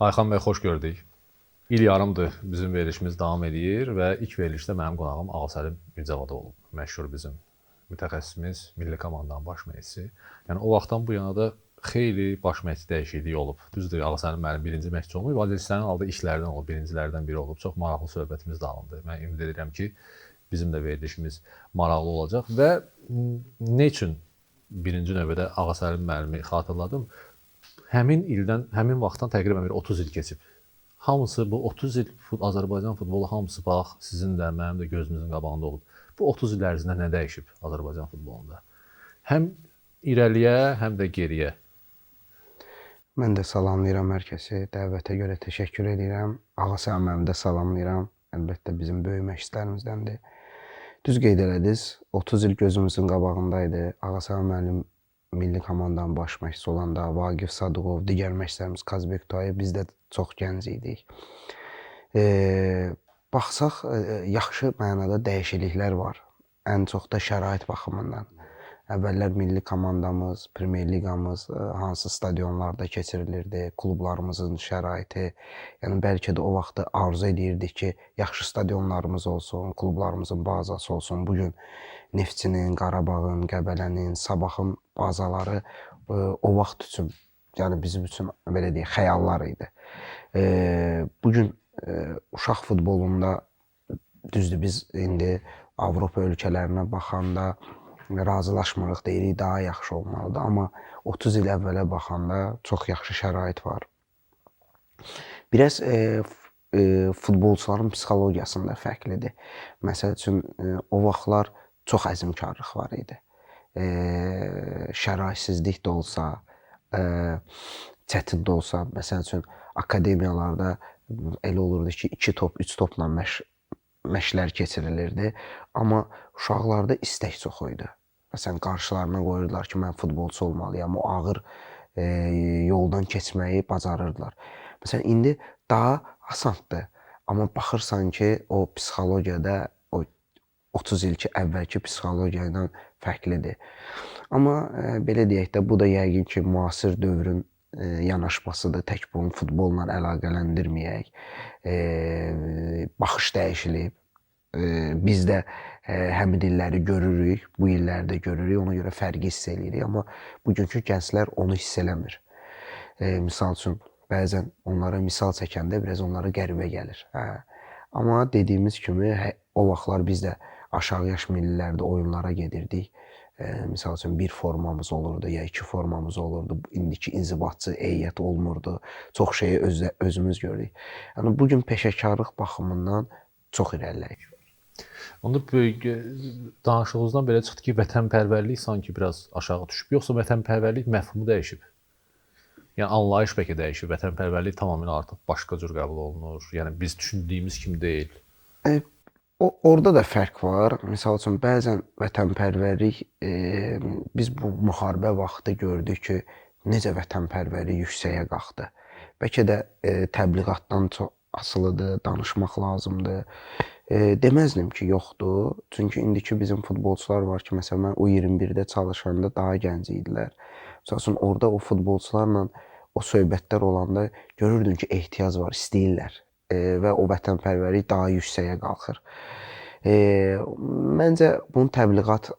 Ayxan bəy, xoş gördük. İl yarımdır bizim verilişimiz davam edir və ilk verilişdə mənim qonağım Ağasəlim Mirzəvadı olub. Məşhur bizim mütəxəssisimiz, milli komandanın baş məşqçisi. Yəni o vaxtdan bu yana da xeyli baş məşqçi dəyişikliyi olub. Düzdür, Ağasəlim müəllim birinci məşqçi olmayıb, valideynlərin aldığı işlərdən olub, birincilərdən biri olub. Çox maraqlı söhbətimiz davamlıdır. Mən ümid edirəm ki, bizim də verilişimiz maraqlı olacaq və nə üçün birinci növbədə Ağasəlim müəllimi xatırladım? Həmin ildən, həmin vaxtdan təqribən bir 30 il keçib. Hamısı bu 30 il Azərbaycan futbolu hamısı bax sizin də, mənim də gözümüzün qabağında olub. Bu 30 il ərzində nə dəyişib Azərbaycan futbolunda? Həm irəliyə, həm də geriyə. Mən də salamlayıram hər kəsi. Dəvətə görə təşəkkür edirəm. Ağasəlim müəllimi də salamlayıram. Əlbəttə bizim böyük məşqçilərimizdəndir. Düz qeyd elədiniz. 30 il gözümüzün qabağındaydı. Ağasəlim müəllim milli komandanın baş məşqçisi olanda Vaqif Sadıqov, digər məşqçilərimiz Kazbek Tuayev, biz də çox gənc idik. Baxsaq, yaxşı mənada dəyişikliklər var. Ən çox da şərait baxımından. Əvvəllər milli komandamız, Premyer Liqamız hansı stadionlarda keçirilirdi, klublarımızın şəraiti. Yəni bəlkə də o vaxtı arzu edirdik ki, yaxşı stadionlarımız olsun, klublarımızın bazası olsun. Bugün Neftçinin, Qarabağın, Qəbələnin, Sabahın bazaları o vaxt üçün, yəni bizim üçün belə deyək, xəyallar idi. Bugün uşaq futbolunda düzdür, biz indi Avropa ölkələrinə baxanda razılaşmırıq, deyirik daha yaxşı olmalıdır. Amma 30 il əvvələ baxanda çox yaxşı şərait var. Biraz futbolçuların psixologiyasında fərqlidir. Məsəl üçün, o vaxtlar çox əzmkarlıq var idi. Şəraitsizlik də olsa, çətin də olsa, məsəl üçün, akademiyalarda elə olurdu ki, 2 top, 3 topla məşqlər keçirilirdi. Amma uşaqlarda istək çox idi. Məsələn, qarşılarına qoyurdular ki, mən futbolçu olmalıyam. O ağır yoldan keçməyi bacarırdılar. Məsələn, indi daha asandır. Amma baxırsan ki, o psixologiyada o 30 il ki, əvvəlki psixologiya ilə fərqlidir. Amma belə deyək də, bu da yəqin ki, müasir dövrün yanaşmasıdır. Tək bunu futbolla əlaqələndirməyək. Baxış dəyişilib. Biz də həmin illəri görürük, bu illərdə görürük, ona görə fərqi hiss eləyirik. Amma bugünkü gənclər onu hiss eləmir. Misal üçün, bəzən onlara misal çəkəndə biraz onlara qəribə gəlir. Amma dediyimiz kimi, o vaxtlar biz də aşağı yaş millilərdə oyunlara gedirdik. Misal üçün, bir formamız olurdu, ya 2 formamız olurdu. İndiki inzibatçı heyət olmurdu. Çox şeyi özümüz gördük. Yəni, bugün peşəkarlıq baxımından çox irəliləyik. Onda danışığınızdan belə çıxdı ki, vətənpərvərlik sanki biraz aşağı düşüb, yoxsa vətənpərvərlik məfhumu dəyişib? Yəni, anlayış bəlkə dəyişib, vətənpərvərlik tamamilə artıq başqa cür qəbul olunur. Yəni, biz düşündüyümüz kimi deyil. Orada da fərq var. Misal üçün, bəzən vətənpərvərlik, biz bu müharibə vaxtı gördük ki, necə vətənpərvərlik yüksəyə qalxdı. Bəlkə də təbliğatdan çox asılıdır, danışmaq lazımdır. Deməzdim ki, yoxdur. Çünki indiki bizim futbolçular var ki, məsələn, mən U21-də çalışanda daha gənc idilər. Misal üçün, orada o futbolçularla o söhbətlər olanda görürdün ki, ehtiyac var, istəyirlər və o vətənpərvərlik daha yüksəyə qalxır. Məncə, bunun təbliğat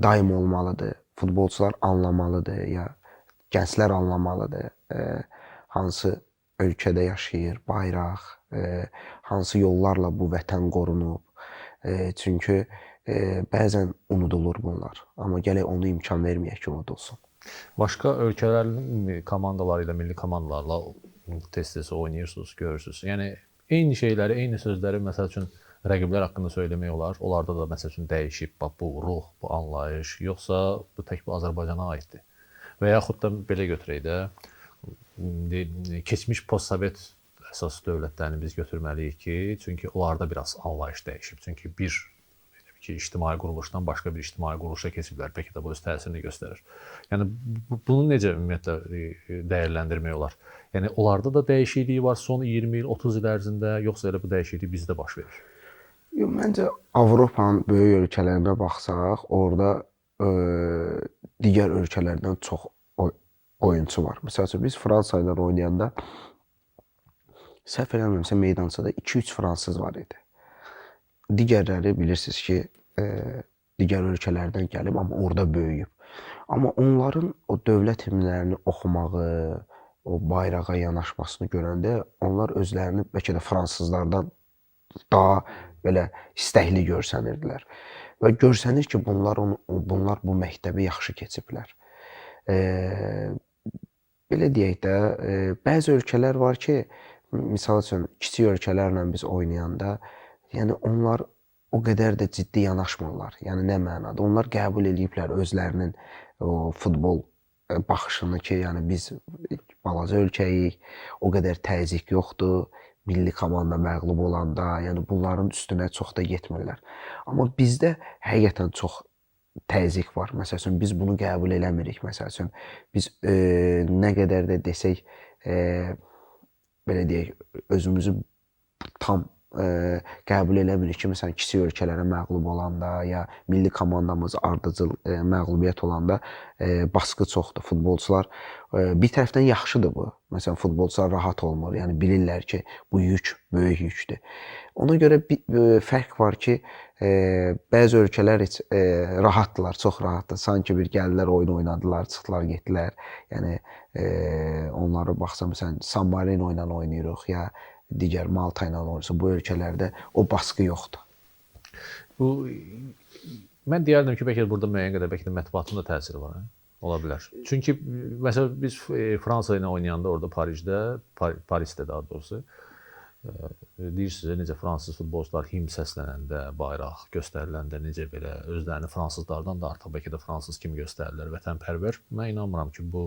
daim olmalıdır. Futbolçular anlamalıdır, ya gənclər anlamalıdır. Hansı ölkədə yaşayır, bayraq, hansı yollarla bu vətən qorunub. Çünki bəzən unudulur bunlar. Amma gələk onu imkan verməyək ki, unudulsun. Başqa ölkələrin komandaları ilə, milli komandalarla tez-tez oynayırsınız, görürsünüz. Yəni, eyni şeyləri, eyni sözləri, məsəl üçün, rəqiblər haqqında söyləmək olar. Onlarda da, məsəl üçün, dəyişib, bu ruh, bu anlayış, yoxsa bu tək bu Azərbaycana aiddir. Və yaxud da belə götürək də, keçmiş postsovet əsas dövlətlərini biz götürməliyik ki, çünki onlarda biraz anlayış dəyişib. Çünki bir ictimai quruluşdan başqa bir ictimai quruluşa keçiblər. Bəlkə də bu öz təsirini göstərir. Yəni, bunu necə ümumiyyətlə dəyərləndirmək olar? Yəni, onlarda da dəyişikliyi var son 20 il, 30 il ərzində, yoxsa elə bu dəyişiklik bizdə baş verir? Məncə, Avropanın böyük ölkələrinə baxsaq, orada digər ölkələrdən çox oyunçu var. Məsəl üçün, biz Fransa ilə oynayanda Səhv eləmirəmsə meydançada 2-3 fransız var idi. Digərləri bilirsiniz ki, digər ölkələrdən gəlib, amma orada böyüyüb. Amma onların o dövlət himnlərini oxumağı, o bayrağa yanaşmasını görəndə onlar özlərini bəlkə də fransızlardan daha belə istəkli görsənirdilər. Və görsənir ki, bunlar bu məktəbi yaxşı keçiblər. Belə deyək də, bəzi ölkələr var ki, misal üçün kiçik ölkələrlə biz oynayanda, yəni onlar o qədər də ciddi yanaşmırlar. Yəni nə mənada? Onlar qəbul ediblər özlərinin o futbol baxışını ki, yəni biz balaca ölkəyik, o qədər təzyiq yoxdur. Milli komanda məğlub olanda, yəni bunların üstünə çox da getmirlər. Amma bizdə həqiqətən çox təzyiq var. Məsəl üçün biz bunu qəbul eləmirik. Məsəl üçün biz nə qədər də desək, belə deyək, özümüzü tam qəbul eləmirik ki, məsələn, kiçik ölkələrə məğlub olanda ya milli komandamız ardıcıl məğlubiyyət olanda baskı çoxdur. Futbolçular bir tərəfdən yaxşıdır bu. Məsələn, futbolçular rahat olmur. Yəni bilirlər ki, bu yük böyük yükdür. Ona görə bir fərq var ki, bəzi ölkələr heç rahatdılar, çox rahatdır. Sanki bir gəldilər, oyun oynadılar, çıxdılar, getdilər. Yəni onlara baxsam, məsələn, San Marino ilə oynayırıq ya digər Malta ilə oynayırsa, bu ölkələrdə o baskı yoxdur. Bu mən deyərdim ki, bəlkə burada müəyyən qədər bəlkə də mətbuatın da təsiri var, hə? Ola bilər. Çünki məsələn biz Fransa ilə oynayanda orada Parisdə daha doğrusu deyirsiniz necə fransız futbolçular himn səslənəndə, bayraq göstəriləndə necə belə özlərini fransızlardan da artıq bəlkə də fransız kimi göstərirlər, vətənpərvər. Mən inanmıram ki, bu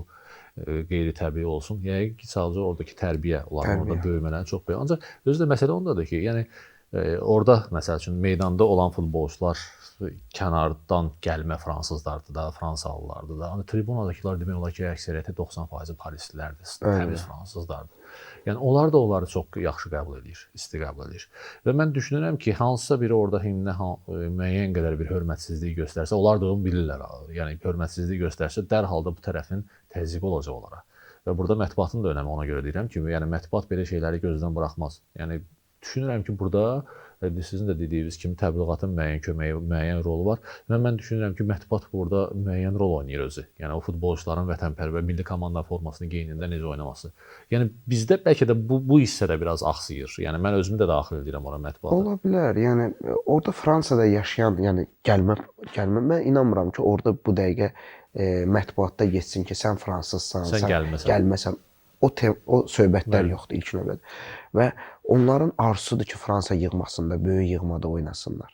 qeyri-təbii olsun. Yəqin ki, sadəcə oradakı tərbiyə, onların orada böyümələrini çox böyük. Ancaq özü də məsələ ondadır ki, yəni orada məsəl üçün meydanda olan futbolçular kənardan gəlmə fransızlardır da, fransalılardır da. Amma tribunadakılar demək olar ki, əksəriyyəti 90% parislilərdir, təmiz fransızlardır. Yəni onlar da onları çox yaxşı qəbul edir, isti qəbul edir. Və mən düşünürəm ki, hansısa biri orada himnə müəyyən qədər bir hörmətsizlik göstərsə, onlar da onu bilirlər. Yəni hörmətsizlik göstərsə, dərhal da bu tərəfin təzyiqi olacaq onlara. Və burada mətbuatın da önəmi, ona görə deyirəm ki, yəni mətbuat belə şeyləri gözdən buraxmaz. Yəni düşünürəm ki, burada sizin də dediyiniz kimi təbliğatın müəyyən köməyi, müəyyən rolu var. Və mən düşünürəm ki, mətbuat burada müəyyən rol oynayır özü. Yəni o futbolçuların vətənpərvər milli komanda formasını geyinində necə oynaması. Yəni bizdə bəlkə də bu hissədə biraz axsıyır. Yəni mən özümü də daxil edirəm ora mətbuata. Ola bilər. Yəni orada Fransada yaşayan, yəni gəlmə mən inanmıram ki, orada bu dəqiqə mətbuatda getsin ki, sən fransızsan, sən gəlməsən. O söhbətlər yoxdur ilk növbədə. Və onların arzusudur ki, Fransa yığmasında, böyük yığmada oynasınlar.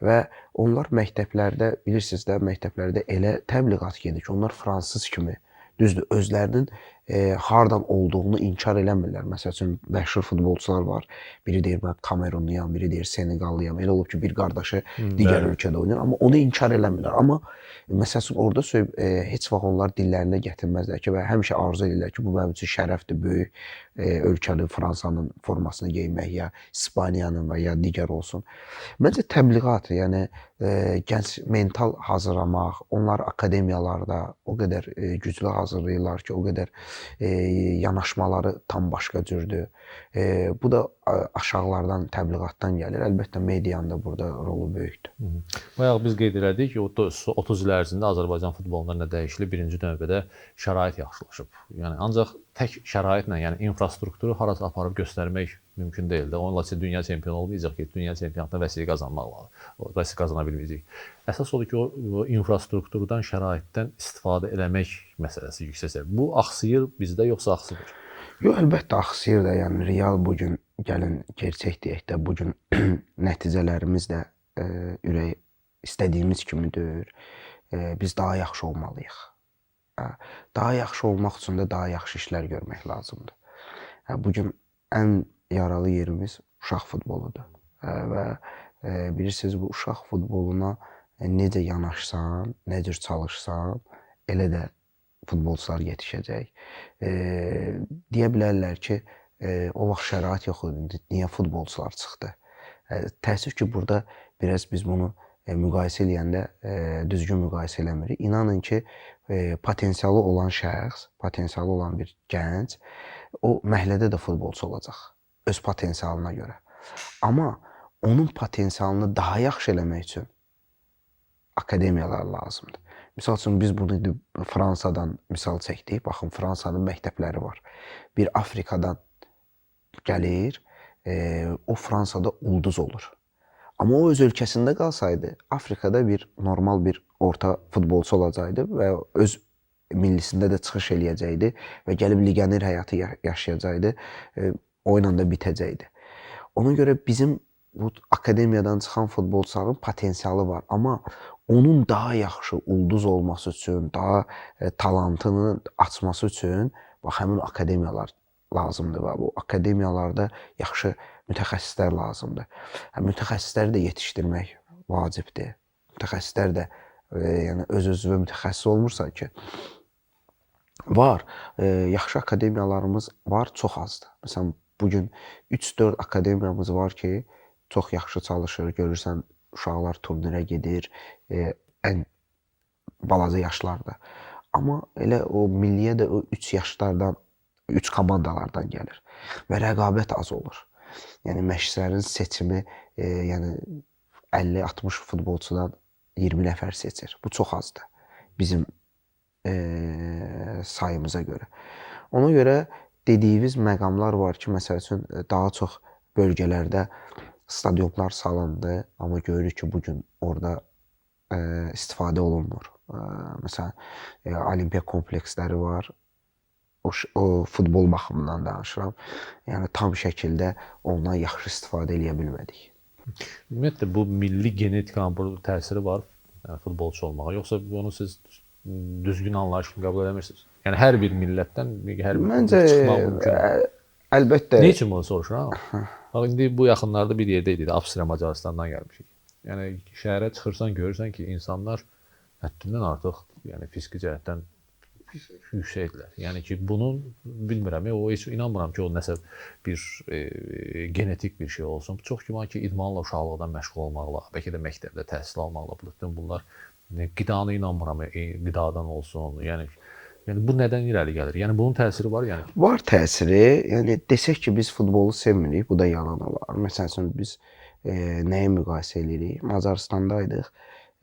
Və onlar məktəblərdə, bilirsiniz də, məktəblərdə elə təbliğat gedir ki, onlar fransız kimi, düzdür, özlərinin hardan olduğunu inkar eləmirlər. Məsəl üçün, məşhur futbolçular var. Biri deyir, mən Kamerunluyam, biri deyir, Seneqallıyam. Elə olub ki, bir qardaşı digər ölkədə oynayır. Amma onu inkar eləmirlər. Amma məsəl üçün, orada heç vaxt onlar dillərində gətirməzlər ki, və həmişə arzu edirlər ki, bu mənim üçün şərəfdir, böyük ölkənin, Fransanın formasını geymək, ya İspaniyanın və ya digər olsun. Məncə təbliğat, yəni gənc mental hazırlamaq, onlar akademiyalarda o qədər güclü hazırlayırlar ki, o qədər yanaşmaları tam başqa cürdür. Bu da aşağılardan, təbliğatdan gəlir. Əlbəttə, medianın da burada rolu böyükdür. Bayaq biz qeyd elədik ki, 30 il ərzində Azərbaycan futbolunda nə dəyişilib? Birinci növbədə şərait yaxşılaşıb. Yəni ancaq tək şəraitlə, yəni infrastrukturu harasa aparıb göstərmək mümkün deyil də. Onunla ki, dünya çempionu olmayacaq ki, dünya çempionatında vəsiqə qazanmaq lazım. Vəsiqə qazana bilməyəcək. Əsas odur ki, o infrastrukturdan, şəraitdən istifadə eləmək məsələsi yüksək. Bu axsıyır bizdə, yoxsa axsıdır? Yox, əlbəttə axsıyır da. Yəni real bu gün gəlin gerçək deyək də, bu gün nəticələrimiz də ürək istədiyimiz kimi deyil. Biz daha yaxşı olmalıyıq. Daha yaxşı olmaq üçün də daha yaxşı işlər görmək lazımdır. Bu gün ən yaralı yerimiz uşaq futboludur. Və bilirsiniz, bu uşaq futboluna necə yanaşsan, nə cür çalışsan, elə də futbolçular yetişəcək. Deyə bilərlər ki, o vaxt şərait yox idi, niyə futbolçular çıxdı? Təəssüf ki, burada biraz biz bunu müqayisə eləyəndə düzgün müqayisə eləmirik. İnanın ki, potensialı olan şəxs, potensialı olan bir gənc, o məhəllədə də futbolçu olacaq. öz potensialına görə. Amma onun potensialını daha yaxşı eləmək üçün akademiyalar lazımdır. Misal üçün biz bunu Fransadan misal çəkdik. Baxın, Fransanın məktəbləri var. Bir Afrikadan gəlir, o Fransada ulduz olur. Amma o öz ölkəsində qalsaydı, Afrikada bir normal bir orta futbolçu olacaqdı və öz millisində də çıxış eləyəcəkdi və gəlib legioner həyatı yaşayacaqdı, oyunla da bitəcəkdi. Ona görə bizim bu akademiyadan çıxan futbolçuların potensialı var, amma onun daha yaxşı ulduz olması üçün, daha talantını açması üçün bax həmin akademiyalar lazımdır və bu akademiyalarda yaxşı mütəxəssislər lazımdır. Mütəxəssisləri də yetişdirmək vacibdir. Mütəxəssislər də yəni öz-özünə mütəxəssis olmursa ki, var, yaxşı akademiyalarımız var, çox azdır. Məsələn, bugün 3-4 akademiyamız var ki, çox yaxşı çalışır. Görürsən, uşaqlar turnirə gedir, ən balaca yaşlarda. Amma elə o milliyə də o 3 yaşlardan, 3 komandalardan gəlir və rəqabət az olur. Yəni məşqçilərin seçimi, yəni 50-60 futbolçudan 20 nəfər seçir. Bu çox azdır bizim sayımıza görə. Ona görə dediyiniz məqamlar var ki, məsəl üçün daha çox bölgələrdə stadionlar salındı, amma görürük ki, bugün orada istifadə olunmur. Məsələn, olimpiya kompleksləri var. O futbol baxımından danışıram. Yəni tam şəkildə ondan yaxşı istifadə eləyə bilmədik. Ümumiyyətlə bu milli genetikanın burada təsiri var, yəni futbolçu olmağa, yoxsa bunu siz düzgün anlayış kimi qəbul edirsiniz? Yəni hər bir millətdən hər bir Məncə çıxmaq mümkün. Əlbəttə. Nə üçün bunu soruşuram? Bax indi bu yaxınlarda bir yerdə idi, Avstriya, Macaristandan gəlmişik. Yəni şəhərə çıxırsan, görürsən ki, insanlar həddindən artıq, yəni fiziki cəhətdən yüksəkdirlər. Yəni ki, bunun bilmirəm, heç inanmıram ki, o nəsə bir genetik bir şey olsun. Çox güman ki, idmanla uşaqlıqdan məşğul olmaqla, bəlkə də məktəbdə təhsil almaqla, bütün bunlar qidanı inanmıram, qidadan olsun. Yəni bu nədən irəli gəlir? Yəni bunun təsiri var, yəni. Var təsiri. Yəni desək ki, biz futbolu sevmirik, bu da yalan olar. Məsəl üçün biz nəyə müqayisə edirik? Macarıstandaydıq,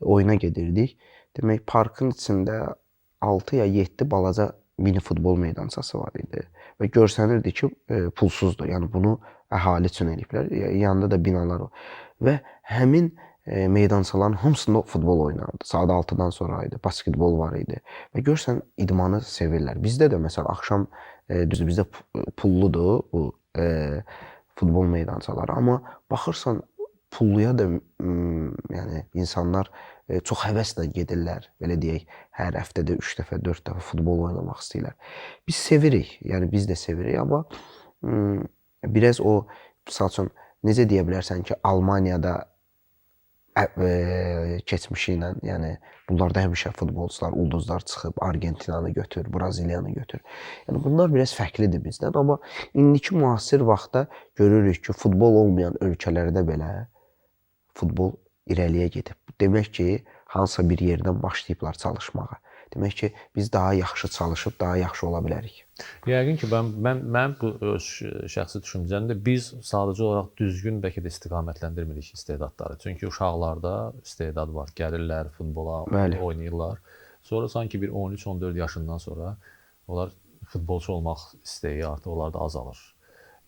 oyuna gedirdik. Demək, parkın içində 6 ya 7 balaca mini futbol meydançası var idi və görsənirdi ki, pulsuzdur. Yəni bunu əhali üçün eləyiblər. Yanında da binalar var. Və həmin meydançaların hamısında futbol oynanırdı. Saat 6-dan sonra idi, basketbol var idi. Və görsən idmanı sevirlər. Bizdə də məsələn axşam düzdür, bizdə pulludur bu futbol meydançaları, amma baxırsan pulluya da yəni insanlar çox həvəslə gedirlər. Belə deyək, hər həftədə 3 dəfə, 4 dəfə futbol oynamaq istəyirlər. Biz sevirik, yəni biz də sevirik, amma biraz o məsəl üçün necə deyə bilərsən ki, Almaniyada keçmişi ilə, yəni bunlarda həmişə futbolçular, ulduzlar çıxıb, Argentinanı götür, Braziliyanı götür. Yəni bunlar biraz fərqlidir bizdən, amma indiki müasir vaxtda görürük ki, futbol olmayan ölkələrdə belə futbol irəliyə gedib. Demək ki, hansısa bir yerdən başlayıblar çalışmağa. Demək ki, biz daha yaxşı çalışıb, daha yaxşı ola bilərik. Yəqin ki, mən bu öz şəxsi düşüncəmdə biz sadəcə olaraq düzgün bəlkə də istiqamətləndirmirik istedadları. Çünki uşaqlarda istedad var, gəlirlər futbola, oynayırlar. Sonra sanki bir 13-14 yaşından sonra onlar futbolçu olmaq istəyi artıq onlarda azalır.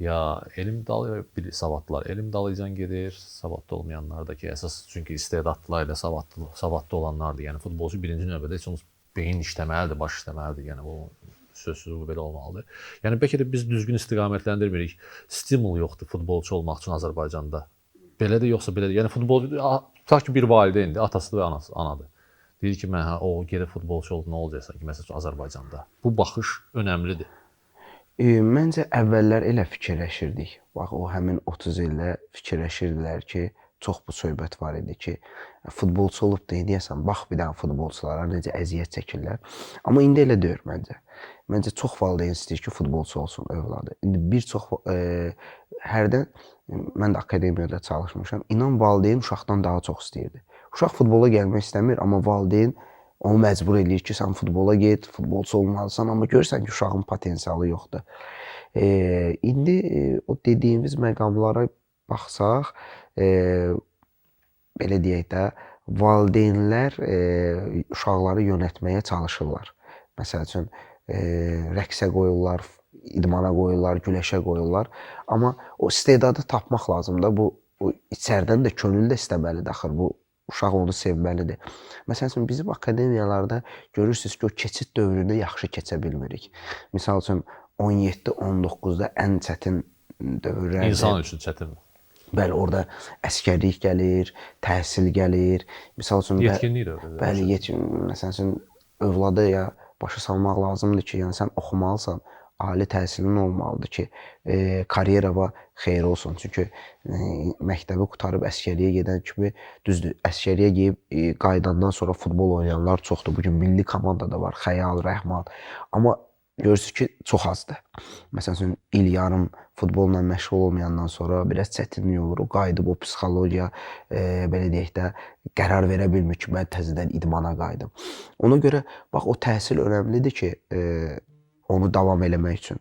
Ya elm dalı savadlılar, elm dalıcan gedir, savadlı olmayanlar da ki, əsas çünki istedadlılar ilə savadlı olanlardır. Yəni futbolçu birinci növbədə heç onun beyin işləməlidir, baş işləməlidir. Yəni bu sözsüz bu belə olmalıdır. Yəni bəlkə də biz düzgün istiqamətləndirmirik. Stimul yoxdur futbolçu olmaq üçün Azərbaycanda. Belədir yoxsa belədir. Yəni futbolçu tutaq ki, bir valideyndir, atası və anadır. Deyir ki, mən o gedib futbolçu oldu, nə olacaqsan ki, məsələn Azərbaycanda. Bu baxış önəmlidir. Məncə əvvəllər elə fikirləşirdik. Bax, o həmin 30 ildə fikirləşirdilər ki, çox bu söhbət var idi ki, futbolçu olub da deyəsən, bax bir dənə futbolçulara necə əziyyət çəkirlər. Amma indi elə deyir məncə. Məncə çox valideyn istəyir ki, futbolçu olsun övladı. İndi bir çox hərdən mən də akademiyada çalışmışam. İnan valideyn uşaqdan daha çox istəyirdi. Uşaq futbola gəlmək istəmir, amma valideyn onu məcbur eləyir ki, sən futbola get, futbolçu olmalısan, amma görürsən ki, uşağın potensialı yoxdur. İndi o dediyimiz məqamlara baxsaq, belə deyək də, valideynlər uşaqları yönətməyə çalışırlar. Məsəl üçün, rəqsə qoyurlar, idmana qoyurlar, güləşə qoyurlar. Amma o istedadı tapmaq lazımdır. Bu içəridən də könül də istəməlidir axır. Bu uşaq onu sevməlidir. Məsəl üçün bizim akademiyalarda görürsüz ki, o keçid dövrünü yaxşı keçə bilmirik. Misal üçün 17-19-da ən çətin dövrlərdir. İnsan üçün çətindir. Bəli, orada əskərlik gəlir, təhsil gəlir. Misal üçün yetkinlik də öyle. Bəli, məsəl üçün övladı ya başa salmaq lazımdır ki, yəni sən oxumalısan, ali təhsilin olmalıdır ki, karyerava xeyir olsun. Çünki məktəbi qurtarıb əskəriyə gedən kimi, düzdür, əskəriyə geyib qayıdandan sonra futbol oynayanlar çoxdur. Bugün milli komandada var, Xəyal, Rəhman. Amma görürsünüz ki, çox azdır. Məsələn üçün, il yarım futbolla məşğul olmayandan sonra biraz çətinlik olur. O qayıdıb o psixologiya, belə deyək də, qərar verə bilmir ki, mən təzədən idmana qayıdım. Ona görə, bax, o təhsil önəmlidir ki, onu davam eləmək üçün.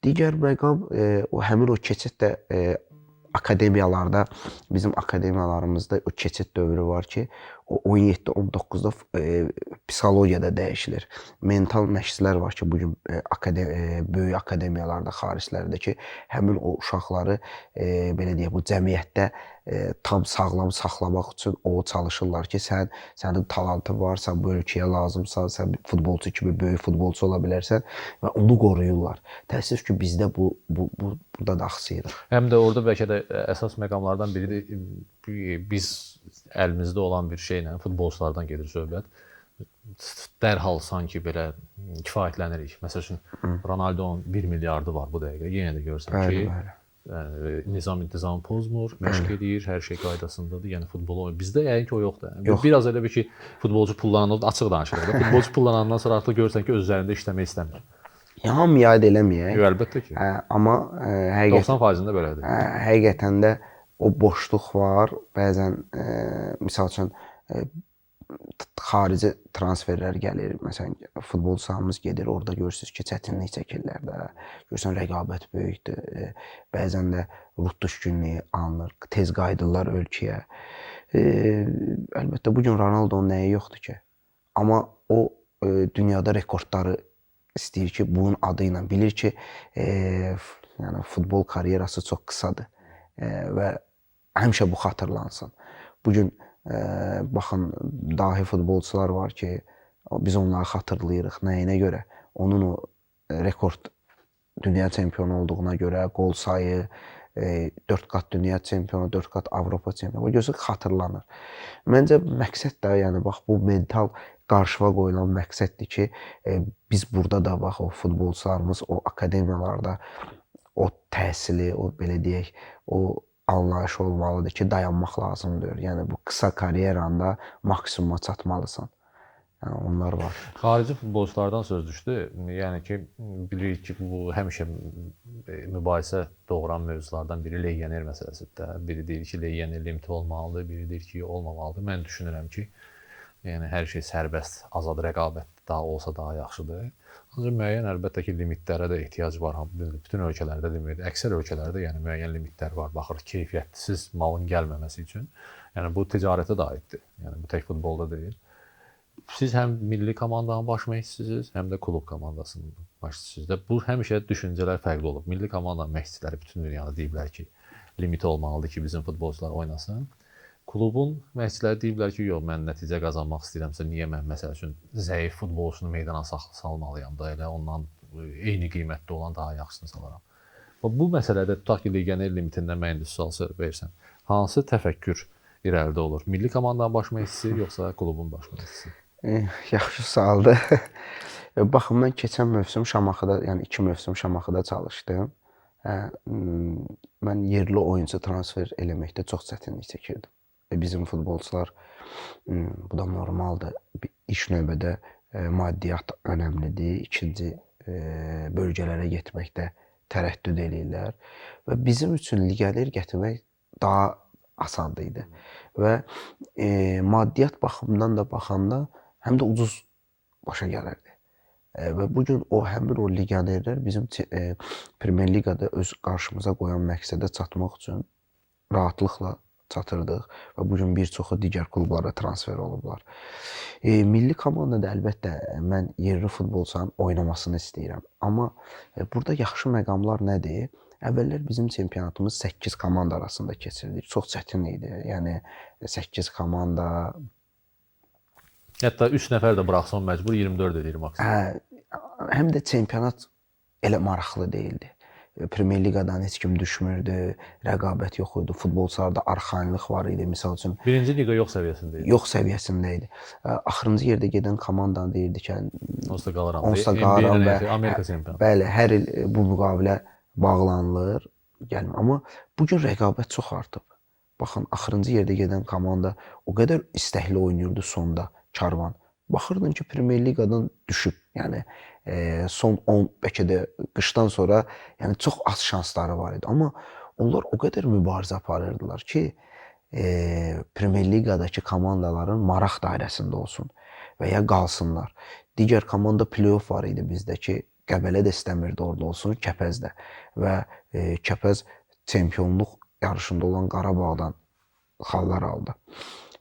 Digər məqam, həmin o keçid də akademiyalarda, bizim akademiyalarımızda o keçid dövrü var ki, o 17-19-da psixologiyada dəyişilir. Mental məşqçilər var ki, bugün böyük akademiyalarda, xariclərdə ki, həmin o uşaqları, belə deyək, bu cəmiyyətdə tam sağlam saxlamaq üçün o çalışırlar ki, sənin talantın var, sən bu ölkəyə lazımsan, sən futbolçu kimi böyük futbolçu ola bilərsən və onu qoruyurlar. Təəssüf ki, bizdə burada da axsayırıq. Həm də orada bəlkə də əsas məqamlardan biri də biz əlimizdə olan bir şeylə futbolçulardan gedir söhbət. Dərhal sanki belə kifayətlənirik. Məsəl üçün Ronaldo'nun 1 milyardı var bu dəqiqə. Yenə də görürsən ki, nizam-intizam pozmur, məşq edir, hər şey qaydasındadır. Yəni futbol oyun. Bizdə yəqin ki o yoxdur. Biraz elə bir ki, futbolcu pullanandan açıq danışırıq da. Futbolcu pullanandan sonra artıq görürsən ki, öz üzərində işləmək istəmir. Hamı yad eləməyək. Əlbəttə ki. Amma 90%-də belədir. Həqiqətən də o boşluq var. Bəzən misal üçün xarici transferlər gəlir. Məsələn, futbolçularımız gedir, orada görürsüz ki, çətinlik çəkirlər də. Görürsən, rəqabət böyükdür. Bəzən də ruh düşkünlüyü alınır. Tez qayıdırlar ölkəyə. Əlbəttə, bugün Ronaldo'nun nəyi yoxdur ki? Amma o dünyada rekordları istəyir ki, bunun adı ilə bilir ki, yəni futbol karyerası çox qısadır və həmişə bu xatırlansın. Bugün baxın, dahi futbolçular var ki, biz onları xatırlayırıq. Nəyinə görə? Onun o rekord dünya çempionu olduğuna görə, qol sayı, 4 qat dünya çempionu, 4 qat Avropa çempionu. O gözü xatırlanır. Məncə məqsəd də, yəni bax, bu mental qarşıva qoyulan məqsəddir ki, biz burada da bax, o futbolçularımız o akademiyalarda o təhsili, o belə deyək, o anlayış olmalıdır ki, dayanmaq lazımdır. Yəni bu qısa karyeranda maksimuma çatmalısan. Yəni onlar var. Xarici futbolçulardan söz düşdü. Yəni ki, bilirik ki, bu həmişə mübahisə doğuran mövzulardan biri legioner məsələsidir. Biri deyir ki, legioner limiti olmalıdır, biri deyir ki, olmamalıdır. Mən düşünürəm ki, yəni hər şey sərbəst, azad rəqabət daha olsa daha yaxşıdır. Ancaq müəyyən əlbəttə ki, limitlərə də ehtiyac var. Bütün ölkələrdə demir, əksər ölkələrdə yəni müəyyən limitlər var. Baxır, keyfiyyətsiz malın gəlməməsi üçün. Yəni bu ticarətə də aiddir. Yəni bu tək futbolda deyil. Siz həm milli komandanın baş məşqçisiniz, həm də klub komandasının başçısınız. Bu həmişə düşüncələr fərqli olub. Milli komandanın məşqçiləri bütün dünyada deyiblər ki, limiti olmalıdır ki, bizim futbolçular oynasın. Klubun məşqçiləri deyiblər ki, yox, mən nəticə qazanmaq istəyirəmsə, niyə mən məsəl üçün zəif futbolçunu meydana salmalıyam da, elə ondan eyni qiymətdə olan daha yaxşısını salaram. Bu məsələdə tutaq ki, legioner limitindən mən indi sual versən, hansı təfəkkür irəlidə olur? Milli komandanın baş məşqçisi yoxsa klubun baş məşqçisi? Yaxşı sualdır. Baxın, mən keçən mövsüm Şamaxıda, yəni 2 mövsüm Şamaxıda çalışdım. Mən yerli oyuncu transfer eləməkdə çox çətinlik çəkirdim. Bizim futbolçular, bu da normaldır, ilk növbədə maddiyyat önəmlidir, ikinci bölgələrə getməkdə tərəddüd eləyirlər və bizim üçün legioner gətirmək daha asan idi və maddiyyat baxımından da baxanda həm də ucuz başa gəlirdi. Və bu gün o həmin o legionerlər bizim Premyer Liqada öz qarşımıza qoyan məqsədə çatmaq üçün rahatlıqla çatırdıq və bu gün bir çoxu digər klublara transfer olublar. Milli komandada əlbəttə mən yerli futbolçuların oynamasını istəyirəm. Amma burada yaxşı məqamlar nədir? Əvvəllər bizim çempionatımız 8 komanda arasında keçirildi. Çox çətin idi. Yəni 8 komanda. Hətta 3 nəfər də buraxsan məcbur 24 edir maksimum. Həm də çempionat elə maraqlı deyildi. Premyer Liqadan heç kim düşmürdü, rəqabət yox idi, futbolçularda arxayınlıq var idi. Məsəl üçün Birinci liqa yox səviyyəsində idi. Yox səviyyəsində idi. Axırıncı yerdə gedən komandanı deyirdi ki, onsuz da qalaram. Və Amerika çempionu. Bəli, hər il bu müqavilə bağlanılır, gəlmir. Amma bu gün rəqabət çox artıb. Baxın, axırıncı yerdə gedən komanda o qədər istəkli oynayırdı sonda Karvan. Baxırdın ki, Premyer Liqadan düşüb. Yəni son 10 bəlkə də qışdan sonra yəni çox az şansları var idi. Amma onlar o qədər mübarizə aparırdılar ki, Premyer Liqadakı komandaların maraq dairəsində olsun və ya qalsınlar. Digər komanda play-off var idi bizdə ki, Qəbələ də istəmirdi orada olsun, Kəpəz də. Və Kəpəz çempionluq yarışında olan Qarabağdan xallar aldı.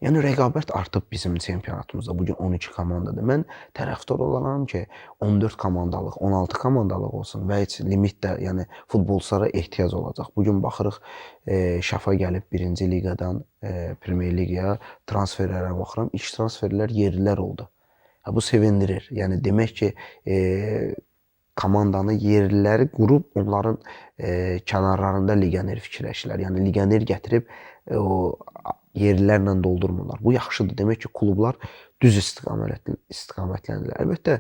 Yəni rəqabət artıb bizim çempionatımızda. Bu gün 12 komandadır. Mən tərəfdar olaram ki, 14 komandalıq, 16 komandalıq olsun və heç limit də, yəni futbolçulara ehtiyac olacaq. Bu gün baxırıq Şafa gəlib 1-ci liqadan Premyer Liqaya transferlərə baxıram. İlk transferlər yerlilər oldu. Bu sevindirir. Yəni demək ki, komandanı yerliləri qurub onların kənarlarında legioner fikirləşirlər. Yəni legioner gətirib o yerlilərlə doldurmurlar. Bu yaxşıdır. Demək ki, klublar düz istiqamətləndirlər. Əlbəttə,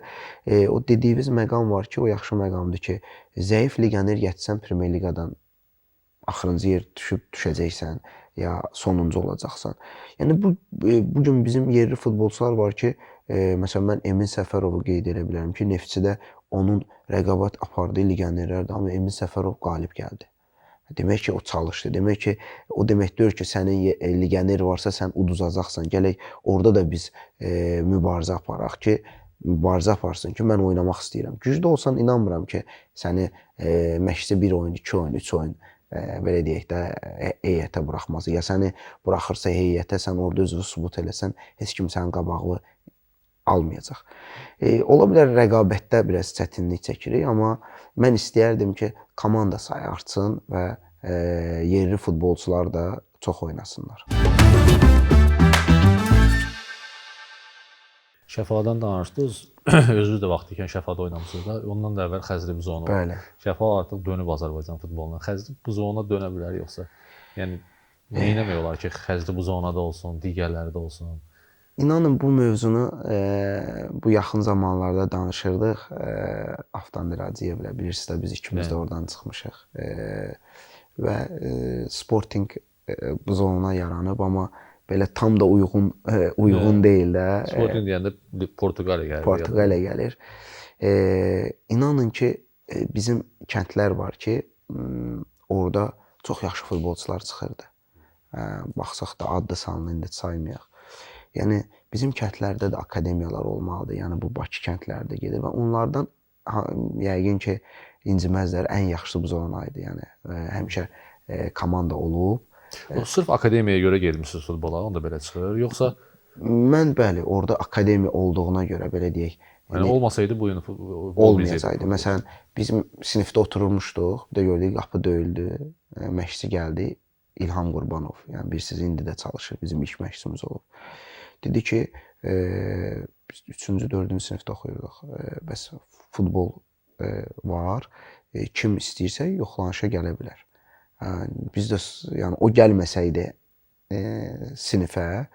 o dediyiniz məqam var ki, o yaxşı məqamdır ki, zəif legioner gətirsən Premyer Liqadan axırıncı yer düşəcəksən ya sonuncu olacaqsan. Yəni bu gün bizim yerli futbolçular var ki, məsələn mən Emin Səfərovu qeyd edə bilərəm ki, Neftçidə onun rəqabət apardığı legionerlərdir, amma Emin Səfərov qalib gəldi. Demək ki, o çalışdı. Demək ki, o demək deyir ki, sənin legioner varsa sən uduzacaqsan. Gələk orada da biz mübarizə aparaq ki, mübarizə aparsın ki, mən oynamaq istəyirəm. Güclü olsan inanmıram ki, səni məşqçi 1 oyun, 2 oyun, 3 oyun belə deyək də heyətə buraxmaz. Ya səni buraxırsa heyətə, sən orada özünü sübut eləsən, heç kim sənin qabağını almayacaq. Ola bilər rəqabətdə biraz çətinlik çəkirik, amma mən istəyərdim ki, komanda sayı artsın və yerli futbolçular da çox oynasınlar. Şəfadan danışdınız. Özünüz də vaxt ikən Şəfada oynamışsınız da. Ondan da əvvəl Xəzri Buzonu var. Bəli. Şəfa artıq dönüb Azərbaycan futboluna. Xəzri Buzona dönə bilər yoxsa? Yəni nə etmək olar ki, Xəzri Buzona da olsun, digərləri də olsun? İnanın bu mövzunu bu yaxın zamanlarda danışırdıq. Aftan Raciyevlə bilirsiniz də biz ikimiz də oradan çıxmışıq. Və Sporting Buzona yaranıb, amma belə tam da uyğun deyil də. Sporting deyəndə Portuqaliya gəlir. Portuqaliya gəlir. İnanın ki, bizim kəndlər var ki, orada çox yaxşı futbolçular çıxırdı. Baxsaq da adlı sanını indi saymayaq. Yəni bizim kəndlərdə də akademiyalar olmalıdır. Yəni bu Bakı kəndlərdə gedir və onlardan yəqin ki, inciməzlər, ən yaxşısı Buzona idi. Yəni həmişə komanda olub. Sırf akademiyaya görə gelmişsiniz futbola, onda belə çıxır. Yoxsa mən bəli, orada akademiya olduğuna görə belə deyək. Yəni olmasaydı bu gün olmayacaqdı. Məsələn, bizim sinifdə oturmuşduq, bir də gördük qapı döyüldü, məşqçi gəldi, İlham Qurbanov. Yəni bilirsiniz indi də çalışır, bizim ilk məşqçimiz olub. Dedi ki, biz 3-cü, 4-cü sinifdə oxuyurduq. Bəs futbol var. Kim istəyirsə yoxlanışa gələ bilər. Biz də yəni o gəlməsəydi sinifə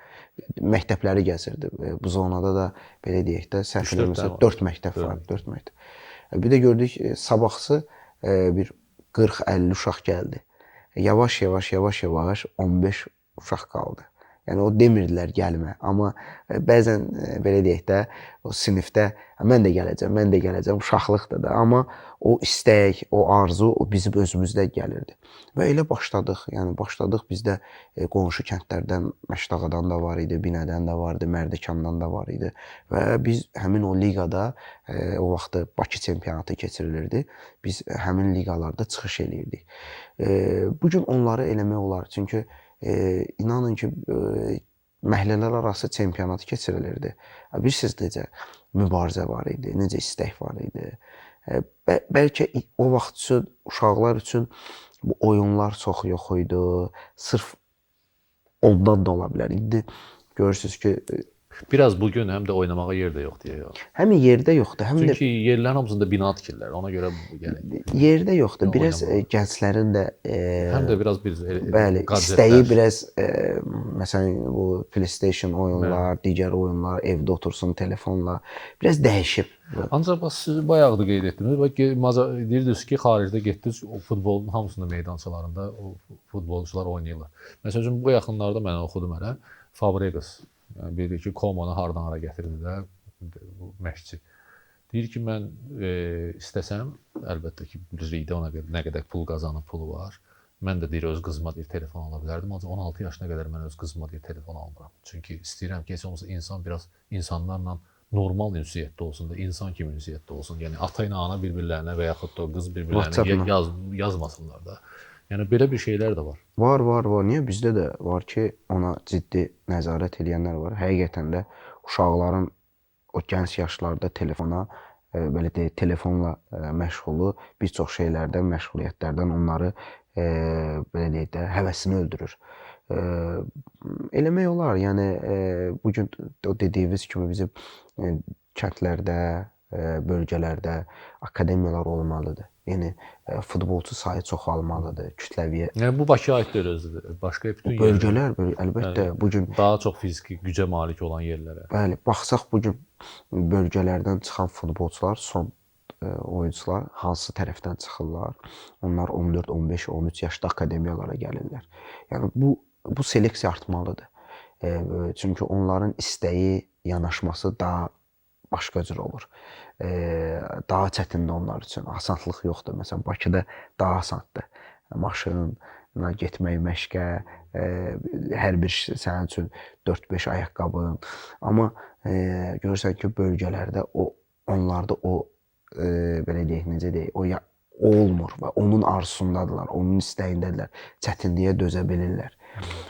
məktəbləri gəzirdi. Bu zonada da belə deyək də səhv eləmirəmsə 4 məktəb var, 4 məktəb. Bir də gördük sabahsı bir 40-50 uşaq gəldi. Yavaş-yavaş 15 uşaq qaldı. Yəni o demirdilər gəlmə, amma bəzən belə deyək də o sinifdə mən də gələcəm, uşaqlıqdır da, amma o istək, o arzu o bizim özümüzdə gəlirdi. Və elə başladıq. Yəni başladıq bizdə qonşu kəndlərdən Məşdağadan da var idi, Binədən də var idi, Mərdəkandan da var idi və biz həmin o liqada o vaxtı Bakı çempionatı keçirilirdi. Biz həmin liqalarda çıxış eləyirdik. Bu gün onları eləmək olar. Çünki inanın ki, məhəllələr arası çempionat keçirilirdi. Bilirsiniz necə mübarizə var idi, necə istək var idi. Bəlkə o vaxt üçün uşaqlar üçün bu oyunlar çox yox idi. Sırf ondan da ola bilər. İndi görürsüz ki, Biraz bugün həm də oynamağa yer də yoxdur ya. həm yerdə yoxdur, həm də Çünki yerlərin hamısında bina tikirlər. Ona görə yəni yerdə yoxdur. Biraz Oynamağa. gənclərin də həm də biraz bir bəli, istəyi biraz məsələn bu PlayStation oyunlar, digər oyunlar, evdə otursun telefonla biraz dəyişib. Ancaq bax siz bayaq da qeyd etdiniz. Bax deyirdiniz ki, xaricdə getdiniz, o futbolun hamısında meydançalarında o futbolçular oynayırlar. Məsəl üçün bu yaxınlarda mən oxudum hələ Fabregas. Yəni bir ki, Komanı hardan hara gətirdilər bu məşqçi. Deyir ki, mən istəsəm, əlbəttə ki, bilirikdə ona qədər nə qədər pul qazanıb, pulu var. Mən də deyir öz qızıma deyir telefon ala bilərdim, ancaq 16 yaşına qədər mən öz qızıma deyir telefon almıram. Çünki istəyirəm ki, heç olmasa insan biraz insanlarla normal ünsiyyətdə olsun da, insan kimi ünsiyyətdə olsun. Yəni ata ilə ana bir-birlərinə və yaxud da qız bir-birlərinə yazmasınlar da. Yəni belə bir şeylər də var. Var. Niyə bizdə də var ki, ona ciddi nəzarət edənlər var. Həqiqətən də uşaqların o gənc yaşlarda telefona belə deyək, telefonla məşğulu bir çox şeylərdən, məşğuliyyətlərdən onları belə deyək də həvəsini öldürür. Eləmək olar. Yəni bu gün o dediyiniz kimi bizim kəndlərdə, bölgələrdə akademiyalar olmalıdır. Yəni futbolçu sayı çoxalmalıdır, kütləviyyə. Yəni bu Bakıya aid deyil özü. Başqa bütün Bölgələr əlbəttə bu gün daha çox fiziki gücə malik olan yerlərə. Bəli, baxsaq bu gün bölgələrdən çıxan futbolçular, son oyunçular hansı tərəfdən çıxırlar? Onlar 14, 15, 13 yaşda akademiyalara gəlirlər. Yəni bu seleksiya artmalıdır. Çünki onların istəyi, yanaşması daha başqa cür olur. Daha çətindir onlar üçün. Asanlıq yoxdur. Məsələn, Bakıda daha asandır. Maşınla getmək, məşqə, hər bir sənin üçün 4-5 ayaqqabın. Amma görürsən ki, bölgələrdə onlarda belə deyək, necə deyək, o olmur və onun arzusundadırlar, onun istəyindədirlər. Çətinliyə dözə bilirlər.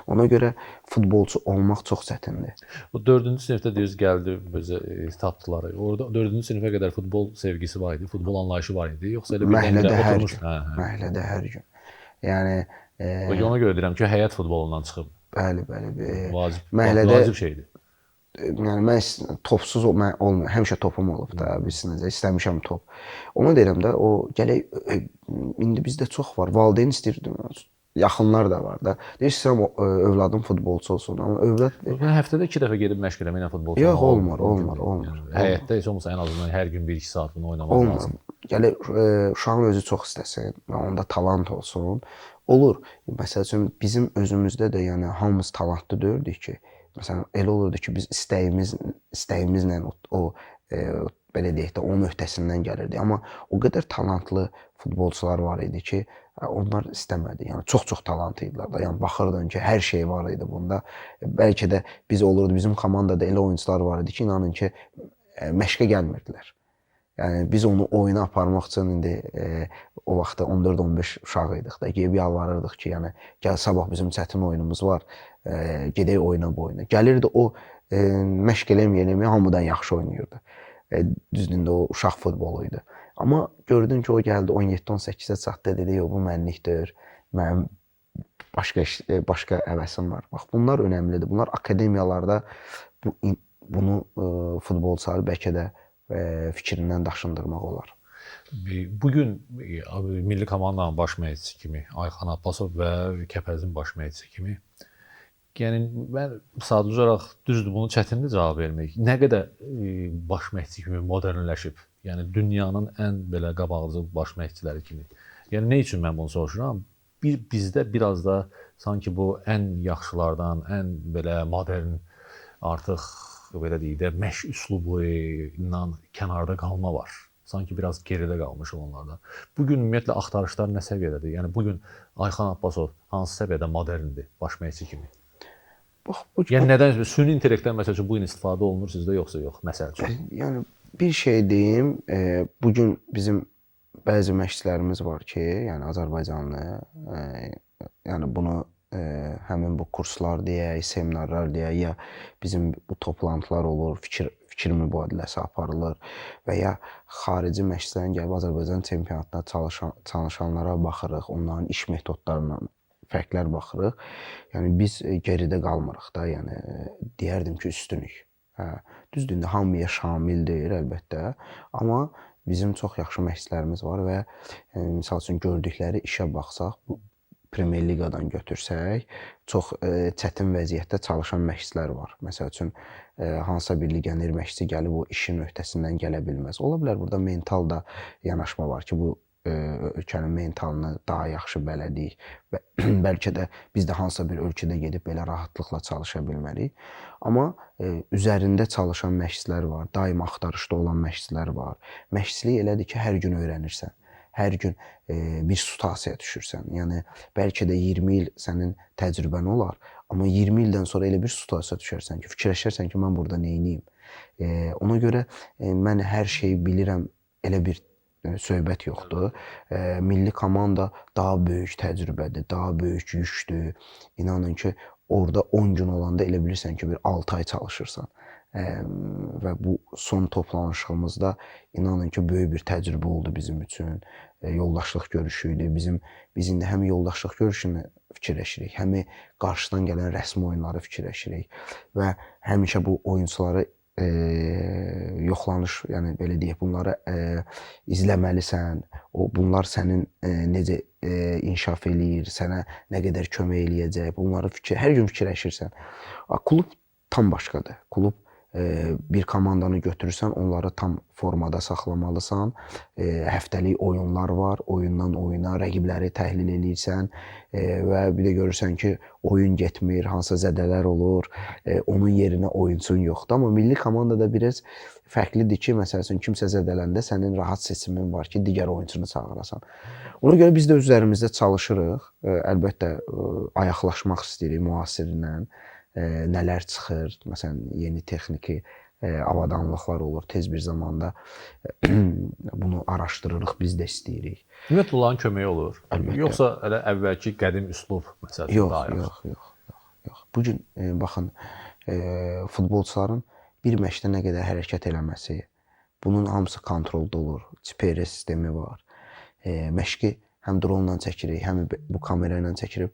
Ona görə futbolçu olmaq çox çətindir. O 4-cü sinifdə deyirsiz gəldi bizə tapdılar. Orada 4-cü sinifə qədər futbol sevgisi var idi, futbol anlayışı var idi, yoxsa elə bir Məhəllədə dəqiqə hər oturmuş? gün. Məhəllədə hər gün. Yəni ona görə deyirəm ki, həyat futbolundan çıxıb. Bəli. Vacib şeydir. Yəni mən topsuz olmuyor. Həmişə topum olub da, bilirsiniz, istəmişəm top. Ona deyirəm də, o gələk indi bizdə çox var. Valideyn istəyir, yaxınlar da var da. Deyir istəyirəm övladım futbolçu olsun, amma övlad həftədə 2 dəfə gedib məşq eləməklə futbolçu. Yox, olmur. Həyətdə heç olmasa ən azından hər gün 1-2 saat bunu oynamaq lazım. Gələk uşağın özü çox istəsin və onda talant olsun. Olur. Məsəl üçün bizim özümüzdə də yəni hamımız talantlı deyildik ki, məsələn elə olurdu ki, biz istəyimizlə o belə deyək də onun öhdəsindən gəlirdi. Amma o qədər talantlı futbolçular var idi ki, onlar istəmədi. Yəni çox talant idilər də. Yəni baxırdın ki, hər şey var idi bunda. Bəlkə də biz olurdu, bizim komandada elə oyunçular var idi ki, inanın ki, məşqə gəlmirdilər. Yəni biz onu oyuna aparmaq üçün indi o vaxtda 14-15 uşaq idik də, gəlib yalvarırdıq ki, yəni gəl sabah bizim çətin oyunumuz var, gedək oyna bu oyuna. Gəlirdi o məşq eləməyə hamıdan yaxşı oynayırdı. Düzdür, o uşaq futbolu idi. Amma gördün ki, o gəldi 17-18-ə çatdı, dedi, yox bu mənlikdir, mənim başqa həvəsim var. Bax, bunlar önəmlidir. Bunlar akademiyalarda bunu futbolçuları bəlkə də fikrindən daşındırmaq olar. Bugün milli komandanın baş məşqçisi kimi Ayxan Abbasov və Kəpəzin baş məşqçisi kimi yəni mən sadəcə olaraq düzdür bunu çətindir cavab vermək. Nə qədər baş məşqçi kimi modernləşib, yəni dünyanın ən belə qabaqcıl baş məşqçiləri kimi. Yəni nə üçün mən bunu soruşuram? Bizdə biraz da sanki bu ən yaxşılardan, ən belə modern, artıq belə deyək də məşq üslubu ilə kənarda qalma var. Sanki biraz geridə qalmışıq onlardan. Bugün ümumiyyətlə axtarışlar nə səviyyədədir? Yəni bugün Ayxan Abbasov hansı səviyyədə moderndir baş məşqçi kimi? Yəni nədən süni intellektdən məsəl üçün bu gün istifadə olunur sizdə yoxsa yox? Məsəl üçün. Yəni bir şey deyim, bu gün bizim bəzi məşqçilərimiz var ki, yəni Azərbaycanlı, yəni bunu həmin bu kurslar deyək, seminarlar deyək, ya bizim bu toplantılar olur, fikir mübadiləsi aparılır və ya xarici məşqçilərin gəlib Azərbaycan çempionatına çalışanlara baxırıq, onların iş metodlarından fərqlər baxırıq. Yəni biz geridə qalmırıq da, yəni deyərdim ki, üstünük. Hə, düzdür, indi hamıya şamil deyil əlbəttə, amma bizim çox yaxşı məşqçilərimiz var və misal üçün gördükləri işə baxsaq, bu Premyer Liqadan götürsək, çox çətin vəziyyətdə çalışan məşqçilər var. Məsəl üçün hansısa bir legioner məşqçi gəlib o işin öhdəsindən gələ bilməz. Ola bilər burada mental da yanaşma var ki, bu ölkənin mentalını daha yaxşı bələdiyik və bəlkə də biz də hansısa bir ölkədə gedib belə rahatlıqla çalışa bilmərik. Amma üzərində çalışan məşqçilər var, daim axtarışda olan məşqçilər var. Məşqçilik elədir ki, hər gün öyrənirsən. Hər gün bir sitasiyaya düşürsən. Yəni bəlkə də 20 il sənin təcrübən olar, amma 20 ildən sonra elə bir sitasiyaya düşərsən ki, fikirləşərsən ki, mən burada nə edeyim? Ona görə mən hər şeyi bilirəm, elə bir söhbət yoxdur. Milli komanda daha böyük təcrübədir, daha böyük yükdür. İnanın ki, orada 10 gün olanda elə bilirsən ki, bir 6 ay çalışırsan. Və bu son toplanışımızda inanın ki, böyük bir təcrübə oldu bizim üçün. Yoldaşlıq görüşü idi. Biz indi həm yoldaşlıq görüşünü fikirləşirik, həm qarşıdan gələn rəsmi oyunları fikirləşirik və həmişə bu oyunçuları yoxlanış, yəni belə deyək, bunları izləməlisən. Bunlar sənin necə inkişaf eləyir, sənə nə qədər kömək eləyəcək. Bunları hər gün fikirləşirsən. Klub tam başqadır. Klub bir komandanı götürürsən, onları tam formada saxlamalısan. Həftəlik oyunlar var, oyundan oyuna rəqibləri təhlil eləyirsən və bir də görürsən ki, oyun getmir, hansısa zədələr olur, onun yerinə oyunçun yoxdur. Amma milli komandada biraz fərqlidir ki, məsəl üçün kimsə zədələndə sənin rahat seçimin var ki, digər oyunçunu çağırasan. Ona görə biz də üzərimizdə çalışırıq. Əlbəttə ayaqlaşmaq istəyirik müasirlə. Nələr çıxır, məsələn, yeni texniki avadanlıqlar olur, tez bir zamanda bunu araşdırırıq, biz də istəyirik. Ümumiyyətlə onların köməyi olur. Əlbəttə. Yoxsa elə əvvəlki qədim üslub məsələn daha yaxşı? Yox. Bugün baxın, futbolçuların bir məşqdə nə qədər hərəkət eləməsi, bunun hamısı kontrolda olur. GPS sistemi var. Məşqi həm drone-la çəkirik, həm bu kamera ilə çəkirib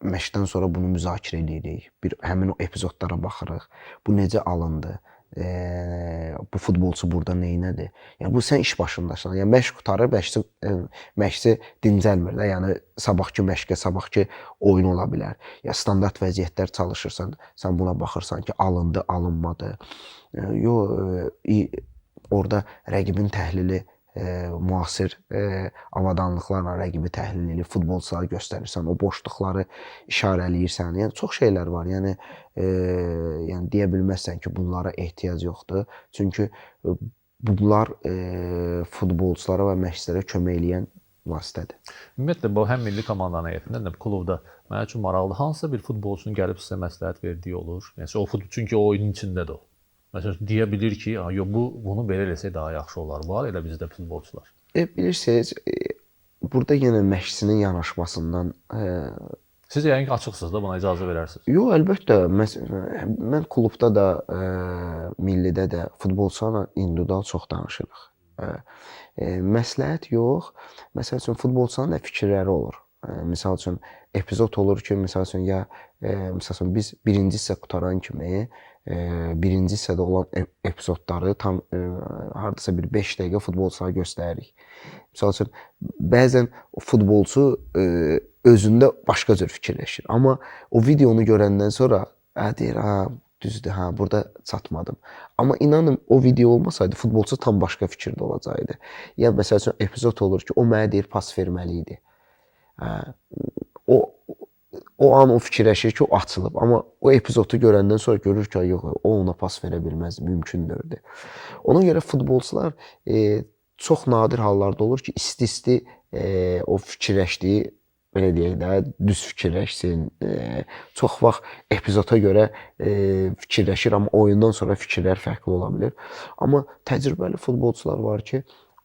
məşqdən sonra bunu müzakirə edirik. Həmin o epizodlara baxırıq. Bu necə alındı? Bu futbolçu burada neynədir? Yəni bu sən iş başındasan. Yəni məşq qurtarır, məşqçi dincəlmir də. Yəni sabahki məşqə, sabahki oyun ola bilər. Ya standart vəziyyətlər çalışırsan, sən buna baxırsan ki, alındı, alınmadı. Orada rəqibin təhlili müasir avadanlıqlarla rəqibi təhlil edib, futbolçuları göstərirsən, o boşluqları işarələyirsən. Yəni çox şeylər var. Yəni deyə bilməzsən ki, bunlara ehtiyac yoxdur. Çünki bunlar futbolçulara və məşqçilərə kömək eləyən vasitədir. Ümumiyyətlə bu həm milli komandanın heyətindən də klubda mənim üçün maraqlıdır. Hansısa bir futbolçunun gəlib sizə məsləhət verdiyi olur? Yəni çünki o oyunun içindədir o. Məsələn, deyə bilir ki, bunu belə eləsək daha yaxşı olar. Var elə bizdə futbolçular. Bilirsiniz, burada yenə məşqçinin yanaşmasından... Siz yəqin ki, açıqsınız da buna icazə verərsiniz. Yox, əlbəttə. Mən klubda da, millidə də futbolçularla individual çox danışırıq. Məsləhət yox. Məsəl üçün, futbolçuların da fikirləri olur. Misal üçün, epizod olur ki, misal üçün, biz birinci hissə qutaran kimi birinci hissədə olan epizodları tam hardasa bir 5 dəqiqə futbolçulara göstəririk. Misal üçün, bəzən futbolçu özündə başqa cür fikirləşir. Amma o videonu görəndən sonra deyir, düzdür, burada çatmadım. Amma inanın, o video olmasaydı futbolçu tam başqa fikirdə olacaqdı. Ya məsəl üçün, epizod olur ki, o mənə deyir, pas verməli idi. O o an o fikirləşir ki, o açılıb. Amma o epizodu görəndən sonra görür ki, yox, o ona pas verə bilməz, mümkün deyil. Ona görə futbolçular çox nadir hallarda olur ki, isti-isti o fikirləşdiyi, belə deyək də, düz fikirləşsin. Çox vaxt epizoda görə fikirləşir, amma oyundan sonra fikirlər fərqli ola bilər. Amma təcrübəli futbolçular var ki,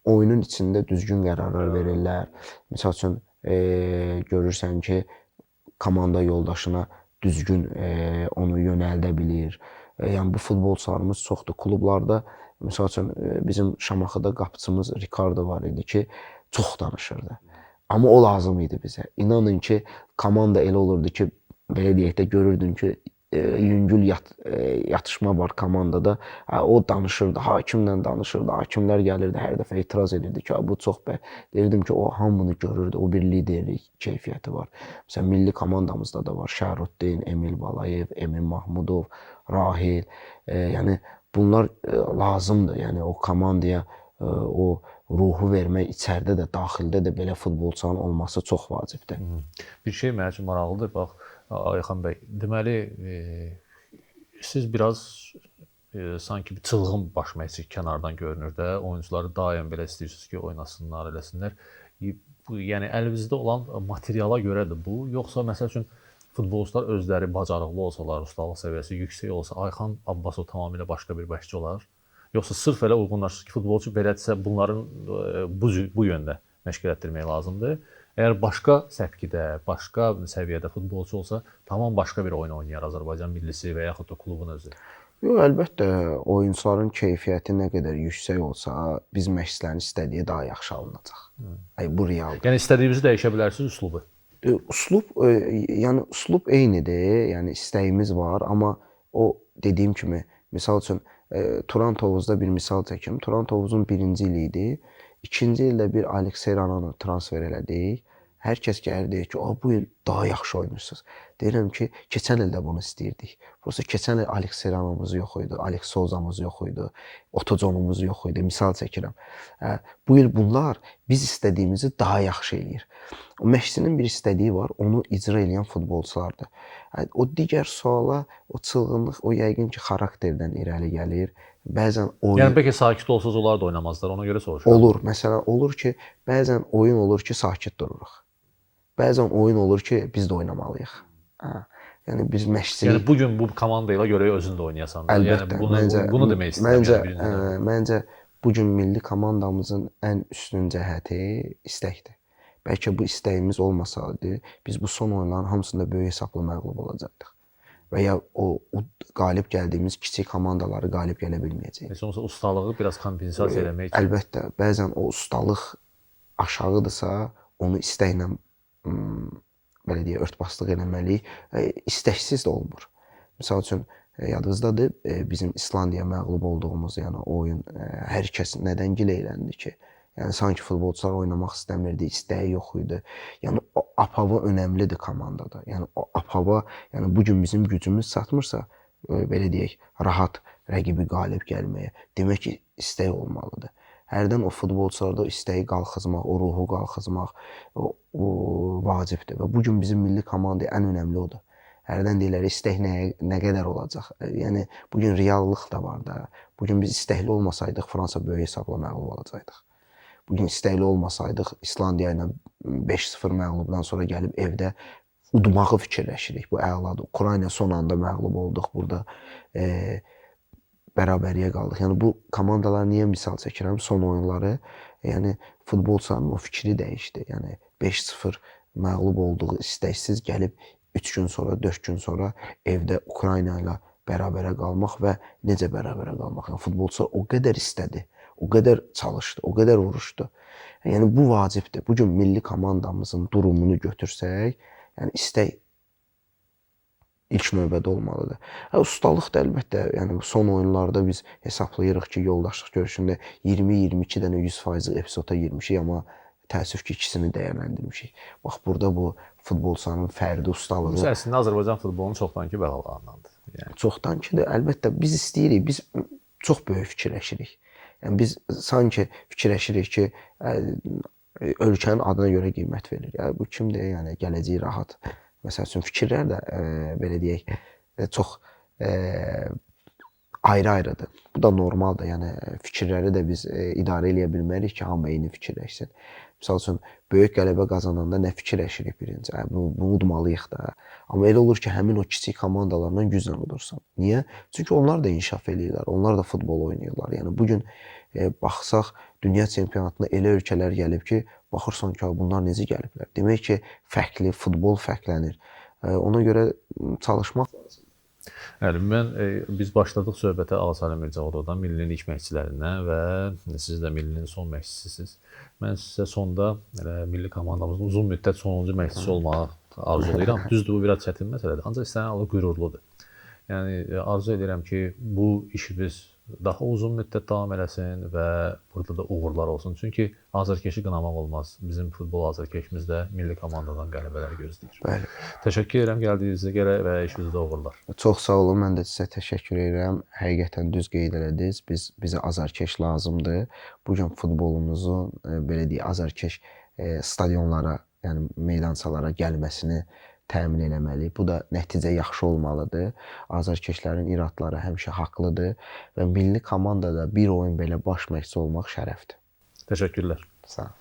oyunun içində düzgün qərarlar verirlər. Məsəl üçün görürsən ki, komanda yoldaşına düzgün onu yönəldə bilir. Yəni bu futbolçularımız çoxdur. Klublarda məsəl üçün bizim Şamaxıda qapıçımız Ricardo var idi ki, çox danışırdı. Amma o lazım idi bizə. İnanın ki, komanda elə olurdu ki, belə deyək də görürdün ki, yüngül yatışma var komandada. O danışırdı, hakimlə danışırdı, hakimlər gəlirdi, hər dəfə etiraz edirdi ki, bu çox deyirdim ki, o hamını görürdü, o bir liderlik keyfiyyəti var. Məsələn, milli komandamızda da var Şərruddin, Emil Balayev, Emin Mahmudov, Rahil. Yəni bunlar lazımdır. Yəni o komandaya o ruhu vermək içəridə də, daxildə də belə futbolçuların olması çox vacibdir. Bir şey mənim üçün maraqlıdır. Bax, Ayxan bəy, deməli siz biraz sanki bir çılğın baş məşqçi kənardan görünür də, oyuncuları daim belə istəyirsiniz ki, oynasınlar, eləsinlər. Yəni əlinizdə olan materiala görədir bu, yoxsa məsəl üçün futbolçular özləri bacarıqlı olsalar, ustalıq səviyyəsi yüksək olsa, Ayxan Abbasov tamamilə başqa bir məşqçi olar? Yoxsa sırf elə uyğunlaşır ki, futbolçu belədirsə bunların bu yöndə məşq etdirmək lazımdır. Əgər başqa səpkidə, başqa səviyyədə futbolçu olsa, tamam başqa bir oyun oynayar Azərbaycan millisi və yaxud da klubun özü. Yox, əlbəttə oyunçuların keyfiyyəti nə qədər yüksək olsa, biz məşqçilərin istədiyi daha yaxşı alınacaq. Bu realdır. Yəni istədiyinizi dəyişə bilərsiniz üslubu. Yəni üslub eynidir, yəni istəyimiz var, amma o dediyim kimi, misal üçün Turan Tovuzda bir misal çəkim. Turan Tovuzun 1-ci ili idi. 2-ci ildə bir Aleksey Rananı transfer elədik. Hər kəs gəlir deyir ki, bu il daha yaxşı oynayırsınız. Deyirəm ki, keçən il də bunu istəyirdik. Prosta keçən il Aleksey Ranamız yox idi, Alex Souzamız yox idi, Otoconumuz yox idi. Misal çəkirəm. Bu il bunlar biz istədiyimizi daha yaxşı eləyir. O məşqçinin bir istədiyi var, onu icra edən futbolçulardır. O digər suala, o çılğınlıq, o yəqin ki, xarakterdən irəli gəlir. Bəzən oyun... Yəni bəlkə sakit olsaz onlar da oynamazlar, ona görə soruşuram. Olur, məsələn, olur ki, bəzən oyun olur ki, sakit dururuq. Bəzən oyun olur ki, biz də oynamalıyıq. Yəni biz məşqçilik... Yəni bugün bu komanda ilə görə özün də oynayasan. Əlbəttə, yəni bunu demək istəyirəm. Məncə bugün milli komandamızın ən üstün cəhəti istəkdir. Bəlkə bu istəyimiz olmasaydı, biz bu son oyunların hamısında böyük hesabla məğlub olacaqdıq. Və ya o qalib gəldiyimiz kiçik komandaları qalib gələ bilməyəcəyik. Heç olmasa ustalığı biraz kompensasiya eləmək üçün. Əlbəttə, bəzən o ustalıq aşağıdırsa, onu istəklə belə deyə örtbastlıq eləməliyik. İstəksiz də olmur. Məsəl üçün yadınızdadır, bizim İslandiya məğlub olduğumuz, yəni oyun hər kəs nədən giləyləndi ki? Yəni sanki futbolçular oynamaq istəmirdi, istəyi yox idi. Yəni o apava önəmlidir komandada. Yəni o apava, yəni bu gün bizim gücümüz çatmırsa, belə deyək, rahat rəqibi qalib gəlməyə. Demək ki, istək olmalıdır. Hərdən o futbolçularda o istəyi qalxızmaq, o ruhu qalxızmaq o vacibdir. Və bu gün bizim milli komandaya ən önəmli odur. Hərdən deyirlər, istək nə qədər olacaq? Yəni bu gün reallıq da var da. Bu gün biz istəkli olmasaydıq, Fransa böyük hesabla məğlub olacaqdıq. Bugün istəkli olmasaydıq, İslandiya ilə 5-0 məğlubdan sonra gəlib evdə udmağı fikirləşirik. Bu əladır. Ukrayna son anda məğlub olduq burada. Bərabəriyə qaldıq. Yəni bu komandalar niyə misal çəkirəm? Son oyunları, yəni futbolçuların o fikri dəyişdi. Yəni 5-0 məğlub olduğu istəksiz gəlib 3 gün sonra, 4 gün sonra evdə Ukrayna ilə bərabərə qalmaq və necə bərabərə qalmaq? Yəni futbolçular o qədər istədi. O qədər çalışdı, o qədər vuruşdu. Yəni bu vacibdir. Bu gün milli komandamızın durumunu götürsək, yəni istək ilk növbədə olmalıdır. Ustalıq da əlbəttə, yəni son oyunlarda biz hesablayırıq ki, yoldaşlıq görüşündə 20-22 dənə 100% epizoda girmişik, amma təəssüf ki, ikisini dəyərləndirmişik. Bax, burada bu futbolçuların fərdi ustalığı... Bu əslində Azərbaycan futbolunun çoxdankı bəlalarındandır. Yəni. Çoxdankı da əlbəttə biz istəyirik, biz çox böyük fikirləşirik. Yəni biz sanki fikirləşirik ki, ölkənin adına görə qiymət verir. Yəni bu kimdir? Yəni gələcəyi rahat. Məsəl üçün fikirlər də belə deyək, çox ayrı-ayrıdır. Bu da normaldır. Yəni fikirləri də biz idarə edə bilmərik ki, hamı eyni fikirləşsin. Məsəl üçün böyük qələbə qazananda nə fikirləşirik birinci? Bunu udmalıyıq da. Amma elə olur ki, həmin o kiçik komandalarla güclə udursan. Niyə? Çünki onlar da inkişaf eləyirlər. Onlar da futbol oynayırlar. Yəni bu gün baxsaq dünya çempionatına elə ölkələr gəlib ki, baxırsan ki, bunlar necə gəliblər. Demək ki, fərqli futbol fərqlənir. Ona görə çalışmaq lazım. Bəli, biz başladıq söhbətə Ağasəlim Mirzəvadovadan, millinin ilk məşqçilərindən və siz də millinin son məşqçisiniz. Mən sizə sonda milli komandamızın uzun müddət sonuncu məşqçisi olmağı arzulayıram. Düzdür, bu biraz çətin məsələdir, ancaq istənilən halda qürurludur. Yəni arzu edirəm ki, bu işimiz daha uzun müddət davam eləsin və burada da uğurlar olsun. Çünki azarkeşi qınamaq olmaz. Bizim futbol azarkeşimiz də milli komandadan qələbələr gözləyir. Bəli. Təşəkkür edirəm gəldiyinizə görə və işinizdə uğurlar. Çox sağ olun. Mən də sizə təşəkkür edirəm. Həqiqətən düz qeyd elədiniz. Bizə azarkeş lazımdır. Bu gün futbolumuzun belə deyək, azarkeş stadionlara, yəni meydançalara gəlməsini təmin eləməli. Bu da nəticə yaxşı olmalıdır. Azarkeşlərin iradları həmişə haqlıdır və milli komandada bir oyun belə baş məşqçi olmaq şərəfdir. Təşəkkürlər. Sağ ol.